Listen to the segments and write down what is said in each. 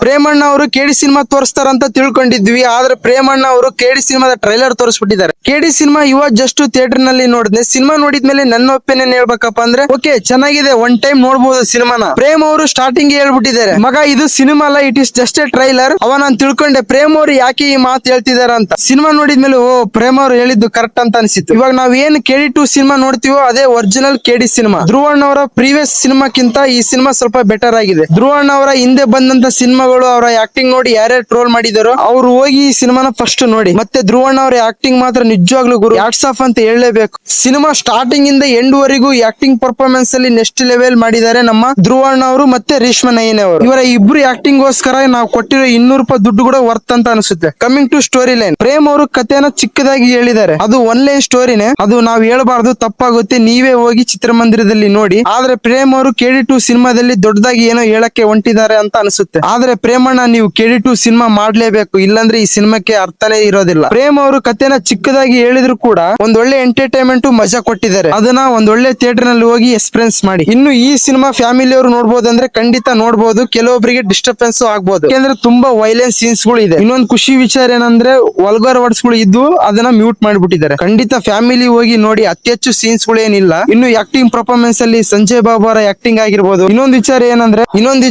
ಪ್ರೇಮಣ್ಣ ಅವರು ಕೆಡಿ ಸಿನಿಮಾ ತೋರಿಸ್ತಾರಂತ ತಿಳ್ಕೊಂಡಿದ್ವಿ, ಆದ್ರೆ ಪ್ರೇಮಣ್ಣ ಅವರು ಕೆಡಿ ಸಿನಿಮಾದ ಟ್ರೈಲರ್ ತೋರಿಸ್ಬಿಟ್ಟಿದ್ದಾರೆ. ಕೆಡಿ ಸಿನಿಮಾ ಇವಾಗ ಜಸ್ಟ್ ಥಿಯೇಟರ್ ನಲ್ಲಿ ನೋಡಿದ್ನೆ. ಸಿನಿಮಾ ನೋಡಿದ್ಮೇಲೆ ನನ್ನ ಒಪಿನಿಯನ್ ಹೇಳ್ಬೇಕಪ್ಪ ಅಂದ್ರೆ ಓಕೆ ಚೆನ್ನಾಗಿದೆ, ಒನ್ ಟೈಮ್ ನೋಡಬಹುದು ಸಿನಿಮಾನ. ಪ್ರೇಮ್ ಅವರು ಸ್ಟಾರ್ಟಿಂಗ್ ಹೇಳ್ಬಿಟ್ಟಿದ್ದಾರೆ, ಮಗ ಇದು ಸಿನಿಮಾ ಅಲ್ಲ, it is just A trailer. ನಾನು ತಿಳ್ಕೊಂಡೆ ಪ್ರೇಮ್ ಅವರು ಯಾಕೆ ಈ ಮಾತು ಹೇಳ್ತಿದಾರ ಅಂತ. ಸಿನಿಮಾ ನೋಡಿದ್ಮೇಲೆ ಓ ಪ್ರೇಮ್ ಅವರು ಹೇಳಿದ್ದು ಕರೆಕ್ಟ್ ಅಂತ ಅನ್ಸಿತ್ತು. ಇವಾಗ ನಾವ್ ಏನ್ ಕೆಡಿ 2 ಸಿನಿಮಾ ನೋಡ್ತೀವೋ ಅದೇ ಒರಿಜಿನಲ್ ಕೆಡಿ ಸಿನಿಮಾ. ಧ್ರುವಣ್ಣ ಅವರ ಪ್ರೀವಿಯಸ್ ಸಿನಿಮಾಕ್ಕಿಂತ ಈ ಸಿನಿಮಾ ಸ್ವಲ್ಪ ಬೆಟರ್ ಆಗಿದೆ. ಧ್ರುವಣ್ಣ ಅವರ ಹಿಂದೆ ಬಂದಂತ ಸಿನಿಮಾಗಳು ಅವರ ಆಕ್ಟಿಂಗ್ ನೋಡಿ ಯಾರ್ಯಾರು ಟ್ರೋಲ್ ಮಾಡಿದಾರೋ ಅವ್ರು ಹೋಗಿ ಈ ಸಿನಿಮಾನ ಫಸ್ಟ್ ನೋಡಿ. ಮತ್ತೆ ಧ್ರುವಣ್ಣ ಅವರ ಆಕ್ಟಿಂಗ್ ಮಾತ್ರ ನಿಜವಾಗ್ಲೂ ಗುರು ಹ್ಯಾಟ್ಸ್ ಆಫ್ ಅಂತ ಹೇಳಲೇಬೇಕು. ಸಿನಿಮಾ ಸ್ಟಾರ್ಟಿಂಗ್ ಇಂದ ಎಂಡ್ ವರೆಗೂ ಆಕ್ಟಿಂಗ್ ಪರ್ಫಾರ್ಮೆನ್ಸ್ ಅಲ್ಲಿ ನೆಕ್ಸ್ಟ್ ಲೆವೆಲ್ ಮಾಡಿದ್ದಾರೆ ನಮ್ಮ ಧ್ರುವಣ್ಣ ಅವರು ಮತ್ತೆ ರೇಷ್ಮಾ ನಯನ ಅವರು. ಇವರ ಇಬ್ರು ಆಕ್ಟಿಂಗ್ ಗೋಸ್ಕರ ನಾವು ಕೊಟ್ಟಿರೋ 200 ರೂಪಾಯಿ ದುಡ್ಡು ಕೂಡ ವರ್ತ್ ಅಂತ ಅನಿಸುತ್ತೆ. Coming to story line, Prem ಅವರು ಕಥೆನ ಚಿಕ್ಕದಾಗಿ ಹೇಳಿದ್ದಾರೆ. ಅದು ಒನ್ ಲೈನ್ ಸ್ಟೋರಿನೇ, ಅದು ನಾವ್ ಹೇಳ್ಬಾರ್ದು, ತಪ್ಪಾಗುತ್ತೆ, ನೀವೇ ಹೋಗಿ ಚಿತ್ರಮಂದಿರದಲ್ಲಿ ನೋಡಿ. ಆದ್ರೆ ಪ್ರೇಮ್ ಅವರು ಕೆಡಿ 2 ಸಿನಿಮಾದಲ್ಲಿ ದೊಡ್ಡದಾಗಿ ಏನೋ ಹೇಳಕ್ಕೆ ಹೊಂಟಿದ್ದಾರೆ ಅಂತ ಅನಿಸುತ್ತೆ. ಆದ್ರೆ ಪ್ರೇಮಣ್ಣ ನೀವು ಕೆಡಿ 2 ಸಿನಿಮಾ ಮಾಡ್ಲೇಬೇಕು, ಇಲ್ಲಾಂದ್ರೆ ಈ ಸಿನಿಮಾಕ್ಕೆ ಅರ್ಥನೇ ಇರೋದಿಲ್ಲ. ಪ್ರೇಮ್ ಅವರು ಕಥೆನ ಚಿಕ್ಕದಾಗಿ ಹೇಳಿದ್ರು ಕೂಡ ಒಂದ್ ಒಳ್ಳೆ ಎಂಟರ್ಟೈನ್ಮೆಂಟ್ ಮಜಾ ಕೊಟ್ಟಿದ್ದಾರೆ. ಅದನ್ನ ಒಂದ್ ಒಳ್ಳೆ ಥಿಯೇಟರ್ ನಲ್ಲಿ ಹೋಗಿ ಎಕ್ಸ್ಪೀರಿಯನ್ಸ್ ಮಾಡಿ. ಇನ್ನು ಈ ಸಿನಿಮಾ ಫ್ಯಾಮಿಲಿ ಅವರು ನೋಡಬಹುದು ಅಂದ್ರೆ ಖಂಡಿತ ನೋಡಬಹುದು. ಕೆಲವೊಬ್ಬರಿಗೆ ಡಿಸ್ಟರ್ಬೆನ್ಸ್ ಆಗ್ಬಹುದು, ಯಾಕಂದ್ರೆ ತುಂಬಾ ವೈಲೆನ್ಸ್ ಸೀನ್ಸ್ ಗಳು ಇದೆ. ಇನ್ನೊಂದು ಖುಷಿ ವಿಚಾರ ಏನಂದ್ರೆ ವಲ್ಗರ್ ವರ್ಡ್ಸ್ ಗಳು ಇದ್ದು ಅದನ್ನ ಮ್ಯೂಟ್ ಮಾಡಿಬಿಟ್ಟಿದ್ದಾರೆ. ಖಂಡಿತ ಫ್ಯಾಮಿಲಿ ಹೋಗಿ ನೋಡಿ, ಅತಿ ಹೆಚ್ಚು ಸೀನ್ಸ್ ಗಳು ಏನಿಲ್ಲ. ಇನ್ನು ಆಕ್ಟಿಂಗ್ ಪರ್ಫಾರ್ಮೆನ್ಸ್ ಅಲ್ಲಿ ಸಂಜಯ್ ಬಾಬು ಅವರ ಆಕ್ಟಿಂಗ್ ಆಗಿರ್ಬೋದು. ಇನ್ನೊಂದು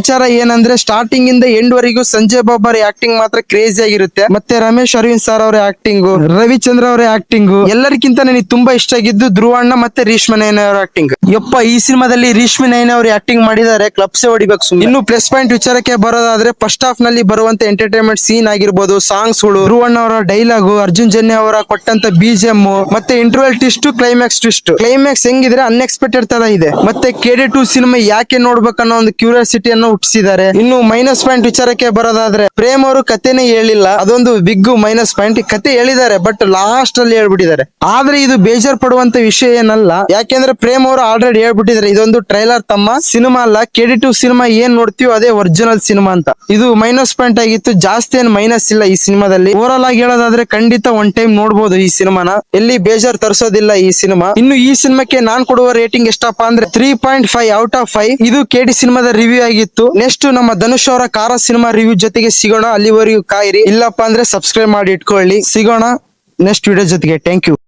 ವಿಚಾರ ಏನಂದ್ರೆ ಸ್ಟಾರ್ಟಿಂಗ್ ಇಂದ ಎಂಡ್ ವರೆಗೂ ಸಂಜಯ್ ಬಾಬು ಅವರ ಆಕ್ಟಿಂಗ್ ಮಾತ್ರ ಕ್ರೇಜಿ ಆಗಿರುತ್ತೆ. ಮತ್ತೆ ರಮೇಶ್ ಅರವಿಂದ್ ಸರ್ ಅವರ ಆಕ್ಟಿಂಗ್, ರವಿಚಂದ್ರ ಅವರ ಆಕ್ಟಿಂಗ್ ಎಲ್ಲರಿಗಿಂತ ನನಗೆ ತುಂಬಾ ಇಷ್ಟ ಆಗಿದ್ದು ಧ್ರುವಣ್ಣ ಮತ್ತೆ ರೇಷ್ಮಾ ನಯನ ಅವರ ಆಕ್ಟಿಂಗ್. ಯಪ್ಪ ಈ ಸಿನಿಮಾದಲ್ಲಿ ರೇಷ್ಮಾ ನಯನ ಅವರು ಆಕ್ಟಿಂಗ್ ಮಾಡಿದ್ದಾರೆ, ಕ್ಲಬ್ಸೆ ಹೊಡಿಬೇಕು. ಇನ್ನು ಪ್ಲಸ್ ಪಾಯಿಂಟ್ ವಿಚಾರಕ್ಕೆ ಬರೋದಾದ್ರೆ ಫಸ್ಟ್ ಹಾಫ್ ನಲ್ಲಿ ಬರುವಂತ ಎಂಟರ್ಟೈನ್ಮೆಂಟ್ ಸೀನ್ ಆಗಿರ್ಬೋದು, ಸಾಂಗ್ಸ್ ಗಳು, ಧ್ರುವಣ್ಣ ಅವರ ಡೈಲಾಗ್, ಅರ್ಜುನ್ ಜನ್ಯ ಅವರ ಕೊಟ್ಟಂತ ಬಿಜಿಎಂ, ಮತ್ತೆ ಇಂಟರ್ವಲ್ ಟ್ವಿಸ್ಟ್, ಕ್ಲೈಮ್ಯಾಕ್ಸ್ ಹೆಂಗಿದ್ರೆ ಅನ್ಎಕ್ಸ್ಪೆಕ್ಟೆಡ್ ತರ ಇದೆ. ಮತ್ತೆ ಕೆಡಿ 2 ಸಿನಿಮಾ ಯಾಕೆ ನೋಡ್ಬೇಕನ್ನೋ ಒಂದು ಕ್ಯೂರಿಯಾಸಿಟಿಯನ್ನು ಹುಟ್ಟಿಸಿದ್ದಾರೆ. ಇನ್ನು ಮೈನಸ್ ಪಾಯಿಂಟ್ ವಿಚಾರಕ್ಕೆ ಬರೋದಾದ್ರೆ ಪ್ರೇಮ್ ಅವರು ಕಥೆನೇ ಹೇಳಿಲ್ಲ, ಅದೊಂದು ಬಿಗ್ ಮೈನಸ್ ಪಾಯಿಂಟ್. ಕತೆ ಹೇಳಿದ್ದಾರೆ ಬಟ್ ಲಾಸ್ಟ್ ಅಲ್ಲಿ ಹೇಳ್ಬಿಟ್ಟಿದ್ದಾರೆ. ಆದ್ರೆ ಇದು ಬೇಜಾರ್ ಪಡುವಂತ ವಿಷಯ ಏನಲ್ಲ, ಯಾಕೆಂದ್ರೆ ಪ್ರೇಮ್ ಅವರು ಆಲ್ರೆಡಿ ಹೇಳ್ಬಿಟ್ಟಿದ್ದಾರೆ ಇದೊಂದು ಟ್ರೈಲರ್ ತಮ್ಮ, ಸಿನಿಮಾ ಅಲ್ಲ. ಕೆಡಿ 2 ಸಿನಿಮಾ ಏನ್ ನೋಡ್ತೀವೋ ಅದೇ ಒರಿಜಿನಲ್ ಸಿನಿಮಾ ಅಂತ. ಇದು ಮೈನಸ್ ಪಾಯಿಂಟ್ ಆಗಿತ್ತು, ಜಾಸ್ತಿ ಏನ್ ಮೈನಸ್ ಇಲ್ಲ ಈ ಸಿನಿಮಾದಲ್ಲಿ. ಓವರಾಲ್ ಆಗಿ ಹೇಳೋದಾದ್ರೆ ಖಂಡಿತ ಒನ್ ಟೈಮ್ ನೋಡಬಹುದು ಈ ಸಿನಿಮಾನ, ಎಲ್ಲಿ ಬೇಜಾರ್ ತರಿಸೋದಿಲ್ಲ ಈ ಸಿನಿಮಾ. ಇನ್ನು ಈ ಸಿನಿಮಾಕ್ಕೆ ನಾನ್ ಕೊಡುವ ರೇಟಿಂಗ್ ಎಷ್ಟಪ್ಪ ಅಂದ್ರೆ 3.5 ಔಟ್ ಆಫ್ 5. ಇದು ಕೆಡಿ ಸಿನಿಮಾದ ರಿವ್ಯೂ ಆಗಿತ್ತು. ನೆಕ್ಸ್ಟ್ ನಮ್ಮ ಧನುಷ್ ಅವರ ಕಾರ ಸಿನಿಮಾ ರಿವ್ಯೂ ಜೊತೆಗೆ ಸಿಗೋಣ. ಅಲ್ಲಿವರೆಗೂ ಕಾಯಿರಿ, ಇಲ್ಲಪ್ಪ ಅಂದ್ರೆ ಸಬ್ಸ್ಕ್ರೈಬ್ ಮಾಡಿ ಇಟ್ಕೊಳ್ಳಿ. ಸಿಗೋಣ ನೆಕ್ಸ್ಟ್ ವಿಡಿಯೋ ಜೊತೆಗೆ. Thank you.